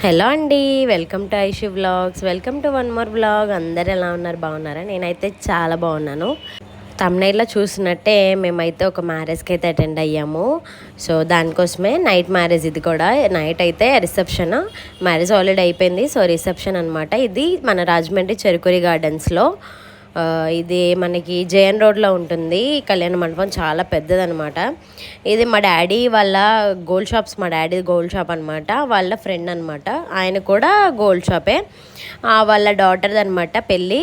Hello అండి, welcome to Aishu vlogs. Welcome to one more vlog. అందరు ఎలా ఉన్నారు? బాగున్నారా? నేనైతే చాలా బాగున్నాను. తమ్నైల్లో చూసినట్టే మేమైతే ఒక మ్యారేజ్కి అయితే అటెండ్ అయ్యాము. సో దానికోసమే నైట్ మ్యారేజ్. ఇది కూడా నైట్ అయితే రిసెప్షన్. మ్యారేజ్ ఆల్రెడీ అయిపోయింది. సో రిసెప్షన్ అనమాట. ఇది మన రాజమండ్రి చెరుకురి గార్డెన్స్లో. ఇది మనకి జేఎన్ రోడ్లో ఉంటుంది. కళ్యాణ మండపం చాలా పెద్దదనమాట. ఇది మా డాడీ వాళ్ళ గోల్డ్ షాప్స్. మా డాడీ గోల్డ్ షాప్ అనమాట. వాళ్ళ ఫ్రెండ్ అనమాట. ఆయన కూడా గోల్డ్ షాపే. వాళ్ళ డాటర్ది అనమాట పెళ్ళి.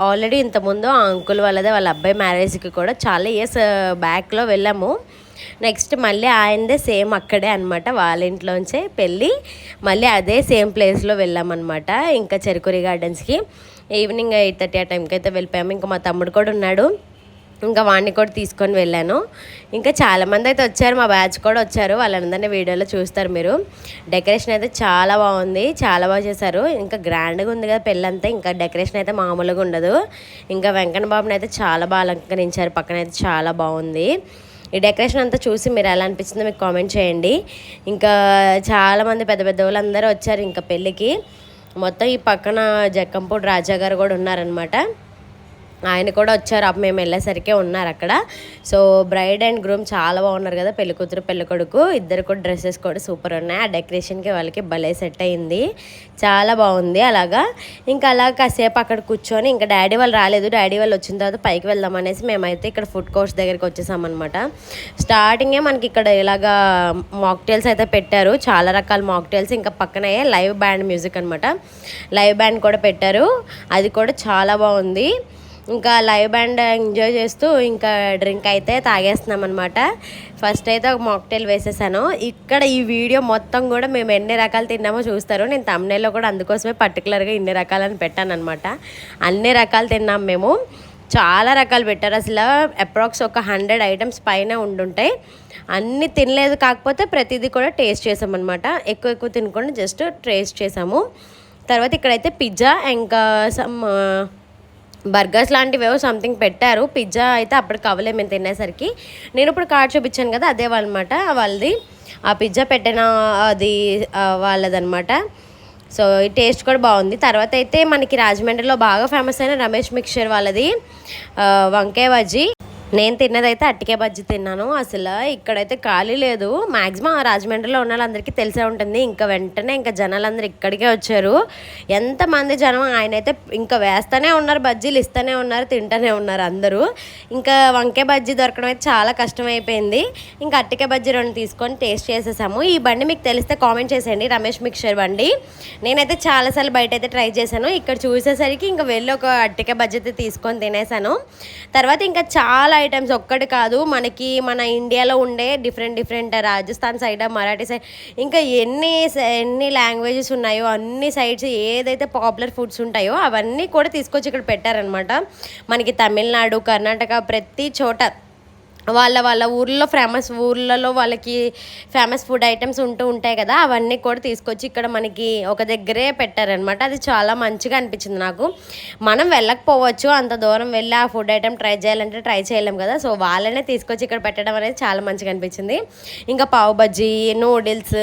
ఆల్రెడీ ఇంతకుముందు ఆ అంకుల్ వాళ్ళదే, వాళ్ళ అబ్బాయి మ్యారేజ్కి కూడా చాలా ఇయర్స్ బ్యాక్లో వెళ్ళాము. నెక్స్ట్ మళ్ళీ ఆయనదే సేమ్ అక్కడే అనమాట. వాళ్ళ ఇంట్లోంచే పెళ్ళి మళ్ళీ అదే సేమ్ ప్లేస్లో వెళ్ళామన్నమాట. ఇంకా చెరుకురి గార్డెన్స్కి ఈవినింగ్ 8:30 ఆ టైంకి అయితే వెళ్ళిపోయాము. ఇంకా మా తమ్ముడు కూడా ఉన్నాడు. ఇంకా వాడిని కూడా తీసుకొని వెళ్ళాను. ఇంకా చాలామంది అయితే వచ్చారు, మా బ్యాచ్ కూడా వచ్చారు. వాళ్ళందరినీ వీడియోలో చూస్తారు మీరు. డెకరేషన్ అయితే చాలా బాగుంది, చాలా బాగా చేశారు. ఇంకా గ్రాండ్గా ఉంది కదా పెళ్ళంతా. ఇంకా డెకరేషన్ అయితే మామూలుగా ఉండదు. ఇంకా వెంకన్న బాబుని అయితే చాలా బాగా అలంకరించారు. పక్కన అయితే చాలా బాగుంది. ఈ డెకరేషన్ అంతా చూసి మీరు ఎలా అనిపించిందో మీకు కామెంట్ చేయండి. ఇంకా చాలామంది పెద్ద పెద్ద వాళ్ళు అందరూ వచ్చారు ఇంకా పెళ్ళికి. మొత్తం ఈ పక్కన జక్కంపూడి రాజా గారు కూడా ఉన్నారనమాట. ఆయన కూడా వచ్చారు. మేము వెళ్ళేసరికి ఉన్నారు అక్కడ. సో బ్రైడ్ అండ్ గ్రూమ్ చాలా బాగున్నారు కదా, పెళ్లి కూతురు పెళ్లి కొడుకు ఇద్దరు కూడా డ్రెస్సెస్ కూడా సూపర్ ఉన్నాయి. ఆ డెకరేషన్కి వాళ్ళకి భలే సెట్ అయింది, చాలా బాగుంది. అలాగా ఇంకా అలా కాసేపు అక్కడ కూర్చొని, ఇంకా డాడీ వాళ్ళు రాలేదు. డాడీ వాళ్ళు వచ్చిన తర్వాత పైకి వెళ్దాం అనేసి మేమైతే ఇక్కడ ఫుడ్ కోర్ట్స్ దగ్గరికి వచ్చేసామన్నమాట. స్టార్టింగే మనకి ఇక్కడ ఇలాగా మాక్టైల్స్ అయితే పెట్టారు, చాలా రకాల మాక్టైల్స్. ఇంకా పక్కనే లైవ్ బ్యాండ్ మ్యూజిక్ అనమాట. లైవ్ బ్యాండ్ కూడా పెట్టారు, అది కూడా చాలా బాగుంది. ఇంకా లైవ్ బ్యాండ్ ఎంజాయ్ చేస్తూ ఇంకా డ్రింక్ అయితే తాగేస్తున్నాం అనమాట. ఫస్ట్ అయితే ఒక మాక్టైల్ వేసేసాను. ఇక్కడ ఈ వీడియో మొత్తం కూడా మేము ఎన్ని రకాలు తిన్నామో చూస్తారు. నేను తమ్నైల్లో కూడా అందుకోసమే పర్టికులర్గా ఇన్ని రకాలని పెట్టాను అనమాట. అన్ని రకాలు తిన్నాం మేము, చాలా రకాలు పెట్టారు. అసలు అప్రాక్స్ ఒక 100 ఐటమ్స్ పైన ఉండుంటాయి. అన్నీ తినలేదు, కాకపోతే ప్రతిదీ కూడా టేస్ట్ చేసామన్నమాట. ఎక్కువ తినకుండా జస్ట్ టేస్ట్ చేసాము. తర్వాత ఇక్కడైతే పిజ్జా ఇంకా సమ్ బర్గర్స్ లాంటివి ఏవో సంథింగ్ పెట్టారు. పిజ్జా అయితే అప్పటికి అవ్వలేదు మేము తినేసరికి. నేను ఇప్పుడు కార్డ్ చూపించాను కదా, అదే వాళ్ళమాట వాళ్ళది. ఆ పిజ్జా పెట్టిన అది వాళ్ళదనమాట. సో ఈ టేస్ట్ కూడా బాగుంది. తర్వాత అయితే మనకి రాజమండ్రిలో బాగా ఫేమస్ అయిన రమేష్ మిక్చర్ వాళ్ళది వంకాయ బజ్జీ. నేను తిన్నదైతే అట్టికే బజ్జీ తిన్నాను. అసలు ఇక్కడైతే ఖాళీ లేదు. మ్యాక్సిమం రాజమండ్రిలో ఉన్న వాళ్ళందరికీ తెలిసే ఉంటుంది. ఇంకా వెంటనే ఇంకా జనాలందరూ ఇక్కడికే వచ్చారు. ఎంతమంది జనం! ఆయన అయితే ఇంకా వేస్తూనే ఉన్నారు, బజ్జీలు ఇస్తూనే ఉన్నారు, తింటూనే ఉన్నారు అందరూ. ఇంకా వంకాయ బజ్జీ దొరకడం అయితే చాలా కష్టమైపోయింది. ఇంకా అట్టికే బజ్జీ 2 తీసుకొని టేస్ట్ చేసేసాము. ఈ బండి మీకు తెలిస్తే కామెంట్ చేసేయండి, రమేష్ మిక్చర్ బండి. నేనైతే చాలాసార్లు బయట అయితే ట్రై చేశాను. ఇక్కడ చూసేసరికి ఇంకా వెళ్ళి ఒక అట్టికే బజ్జీ అయితే తీసుకొని తినేసాను. తర్వాత ఇంకా చాలా ఐటమ్స్, ఒక్కటి కాదు, మనకి మన ఇండియాలో ఉండే different Rajasthan side, Marathi side, ఇంకా ఎన్ని లాంగ్వేజెస్ ఉన్నాయో అన్ని సైడ్స్ ఏదైతే పాపులర్ ఫుడ్స్ ఉంటాయో అవన్నీ కూడా తీసుకొచ్చి ఇక్కడ పెట్టారనమాట. మనకి తమిళనాడు, కర్ణాటక ప్రతి చోట వాళ్ళ ఊర్లలో వాళ్ళకి ఫేమస్ ఫుడ్ ఐటమ్స్ ఉంటాయి కదా, అవన్నీ కూడా తీసుకొచ్చి ఇక్కడ మనకి ఒక దగ్గరే పెట్టారనమాట. అది చాలా మంచిగా అనిపించింది నాకు. మనం వెళ్ళకపోవచ్చు, అంత దూరం వెళ్ళి ఆ ఫుడ్ ఐటమ్ ట్రై చేయాలంటే ట్రై చేయలేం కదా. సో వాళ్ళనే తీసుకొచ్చి ఇక్కడ పెట్టడం అనేది చాలా మంచిగా అనిపించింది. ఇంకా పావు బజ్జీ, నూడిల్స్,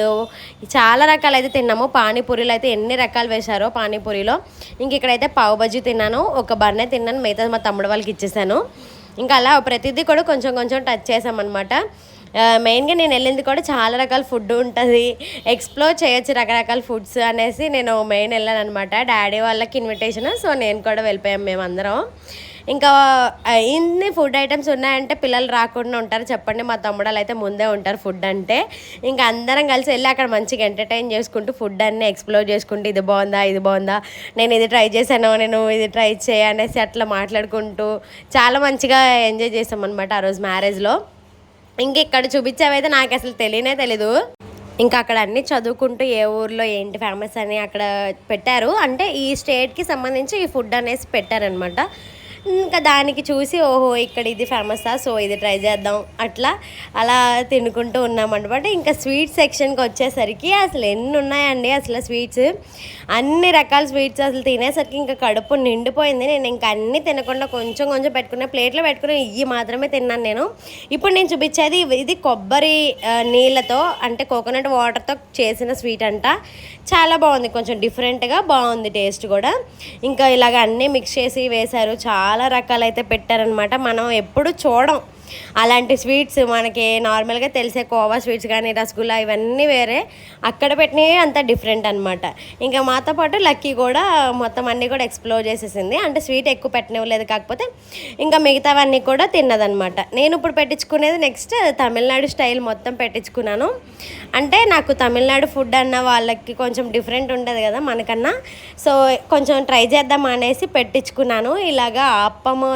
చాలా రకాలు అయితే తిన్నాము. పానీపూరీలు అయితే ఎన్ని రకాలు వేశారో పానీపూరిలో. ఇంక ఇక్కడైతే పావు బజ్జీ తిన్నాను, ఒక బన్నే తిన్నాను, మిగతా మా తమ్ముడు వాళ్ళకి ఇచ్చేసాను. ఇంకా అలా ప్రతిదీ కూడా కొంచెం టచ్ చేసామన్నమాట. మెయిన్గా నేను వెళ్ళింది కూడా చాలా రకాల ఫుడ్ ఉంటుంది, ఎక్స్ప్లోర్ చేయొచ్చు రకరకాల ఫుడ్స్ అనేసి నేను మెయిన్ వెళ్ళాను అనమాట. డాడీ వాళ్ళకి ఇన్విటేషన్, సో నేను కూడా వెళ్ళిపోయాం మేమందరం. ఇంకా ఇన్ని ఫుడ్ ఐటమ్స్ ఉన్నాయంటే పిల్లలు రాకుండా ఉంటారు చెప్పండి. మా తమ్ముడాలు అయితే ముందే ఉంటారు ఫుడ్ అంటే. ఇంకా అందరం కలిసి వెళ్ళి అక్కడ మంచిగా ఎంటర్టైన్ చేసుకుంటూ ఫుడ్ అన్నీ ఎక్స్ప్లోర్ చేసుకుంటూ ఇది బాగుందా, నేను ఇది ట్రై చేశాను, నేను ఇది ట్రై చేయనేసి అట్లా మాట్లాడుకుంటూ చాలా మంచిగా ఎంజాయ్ చేసాం అనమాట ఆ రోజు మ్యారేజ్లో. ఇంక ఇక్కడ చూపించేవైతే నాకు అసలు తెలీదు. ఇంకా అక్కడ అన్నీ చదువుకుంటూ ఏ ఊర్లో ఏంటి ఫేమస్ అని అక్కడ పెట్టారు. అంటే ఈ స్టేట్కి సంబంధించి ఈ ఫుడ్ అనేసి పెట్టారనమాట. ఇంకా దానికి చూసి ఓహో ఇక్కడ ఇది ఫేమసా, సో ఇది ట్రై చేద్దాం అలా తినుకుంటూ ఉన్నామన్నమాట. ఇంకా స్వీట్ సెక్షన్కి వచ్చేసరికి అసలు ఎన్ని ఉన్నాయండి అసలు స్వీట్స్, అన్ని రకాల స్వీట్స్ అసలు తినేసరికి ఇంకా కడుపు నిండిపోయింది. నేను ఇంకా అన్నీ తినకుండా కొంచెం కొంచెం పెట్టుకున్న ప్లేట్లో పెట్టుకుని ఇవి మాత్రమే తిన్నాను నేను. ఇప్పుడు నేను చూపించేది ఇది కొబ్బరి నీళ్ళతో అంటే కోకోనట్ వాటర్తో చేసిన స్వీట్ అంట. చాలా బాగుంది, కొంచెం డిఫరెంట్గా బాగుంది టేస్ట్ కూడా. ఇంకా ఇలాగ అన్నీ మిక్స్ చేసి వేశారు, చాలా రకాలైతే పెట్టారనమాట. మనం ఎప్పుడు చూడం అలాంటి స్వీట్స్, మనకి నార్మల్గా తెలిసే కోవా స్వీట్స్ కానీ రసగుల్లా ఇవన్నీ వేరే, అక్కడ పెట్టినవి అంతా డిఫరెంట్ అనమాట. ఇంకా మాతో పాటు లక్కీ కూడా మొత్తం అన్నీ కూడా ఎక్స్ప్లోర్ చేసేసింది. అంటే స్వీట్ ఎక్కువ పెట్టనివ్వలేదు, కాకపోతే ఇంకా మిగతావన్నీ కూడా తిన్నదనమాట. నేను ఇప్పుడు పెట్టించుకునేది నెక్స్ట్ తమిళనాడు స్టైల్ మొత్తం పెట్టించుకున్నాను. అంటే నాకు తమిళనాడు ఫుడ్ అన్న వాళ్ళకి కొంచెం డిఫరెంట్ ఉంటుంది కదా మనకన్నా, సో కొంచెం ట్రై చేద్దాం అనేసి పెట్టించుకున్నాను. ఇలాగా అప్పము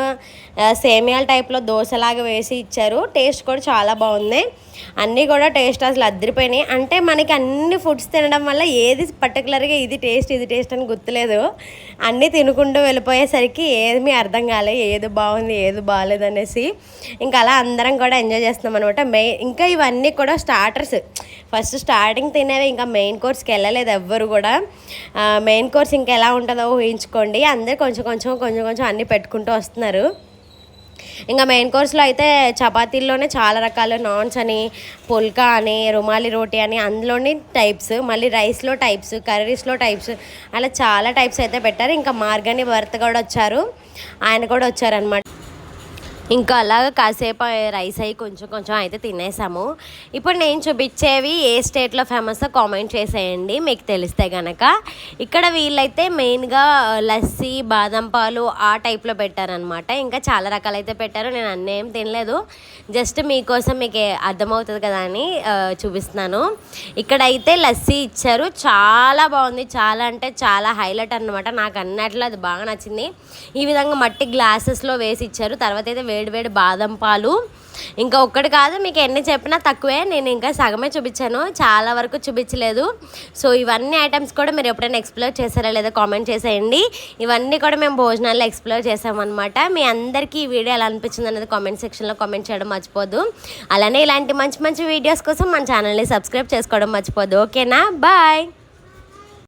సేమియాల టైప్లో దోశలాగా వేసి ఇచ్చారు. టేస్ట్ కూడా చాలా బాగుంది, అన్నీ కూడా టేస్ట్ అసలు అద్దరిపోయినాయి. అంటే మనకి అన్ని ఫుడ్స్ తినడం వల్ల ఏది పర్టికులర్గా ఇది టేస్ట్ అని గుర్తులేదు. అన్నీ తినుకుంటూ వెళ్ళిపోయేసరికి ఏమీ అర్థం కాలేదు, ఏది బాగుంది ఏది బాగాలేదు అనేసి. ఇంకా అలా అందరం కూడా ఎంజాయ్ చేస్తున్నాం అనమాట. ఇంకా ఇవన్నీ కూడా స్టార్టర్స్, ఫస్ట్ స్టార్టింగ్ తినేవి, ఇంకా మెయిన్ కోర్స్కి వెళ్ళలేదు ఎవ్వరు కూడా. మెయిన్ కోర్స్ ఇంకా ఎలా ఉంటుందో ఊహించుకోండి. అందరు కొంచెం కొంచెం అన్నీ పెట్టుకుంటూ వస్తున్నారు. ఇంకా మెయిన్ కోర్స్లో అయితే చపాతీల్లోనే చాలా రకాలు, నాన్స్ అని, పుల్కా అని, రుమాలి రోటీ అని, అందులోని టైప్స్, మళ్ళీ రైస్లో టైప్స్, కర్రీస్లో టైప్స్, అలా చాలా టైప్స్ అయితే పెట్టారు. ఇంకా మార్గని భర్త కూడా వచ్చారు, ఆయన కూడా వచ్చారనమాట. ఇంకా అలాగ కాసేపు రైస్ అయ్యి కొంచెం అయితే తినేసాము. ఇప్పుడు నేను చూపించేవి ఏ స్టేట్లో ఫేమస్సో కామెంట్ చేసేయండి మీకు తెలిస్తే కనుక. ఇక్కడ వీళ్ళైతే మెయిన్గా లస్సీ, బాదం పాలు ఆ టైప్లో పెట్టారనమాట. ఇంకా చాలా రకాలైతే పెట్టారు, నేను అన్నీ ఏం తినలేదు, జస్ట్ మీకోసం మీకు అర్థమవుతుంది కదా అని చూపిస్తున్నాను. ఇక్కడైతే లస్సీ ఇచ్చారు, చాలా బాగుంది, చాలా అంటే చాలా హైలైట్ అనమాట. నాకు అన్నట్లు అది బాగా నచ్చింది. ఈ విధంగా మట్టి గ్లాసెస్లో వేసి ఇచ్చారు. తర్వాత అయితే వేడి బాదం పాలు, ఇంకా ఒక్కటి కాదు మీకు ఎన్ని చెప్పినా తక్కువే, నేను ఇంకా సగమే చూపించాను, చాలా వరకు చూపించలేదు. సో ఇవన్నీ ఐటమ్స్ కూడా మీరు ఎప్పుడైనా ఎక్స్ప్లోర్ చేశారా లేదా కామెంట్ చేసేయండి. ఇవన్నీ కూడా మేము భోజనాల్లో ఎక్స్ప్లోర్ చేసామన్నమాట. మీ అందరికీ ఈ వీడియో ఎలా అనిపించింది అనేది కామెంట్ సెక్షన్లో కామెంట్ చేయడం మర్చిపోద్దు. అలానే ఇలాంటి మంచి వీడియోస్ కోసం మన ఛానల్ని సబ్స్క్రైబ్ చేసుకోవడం మర్చిపోద్దు. ఓకేనా, బాయ్.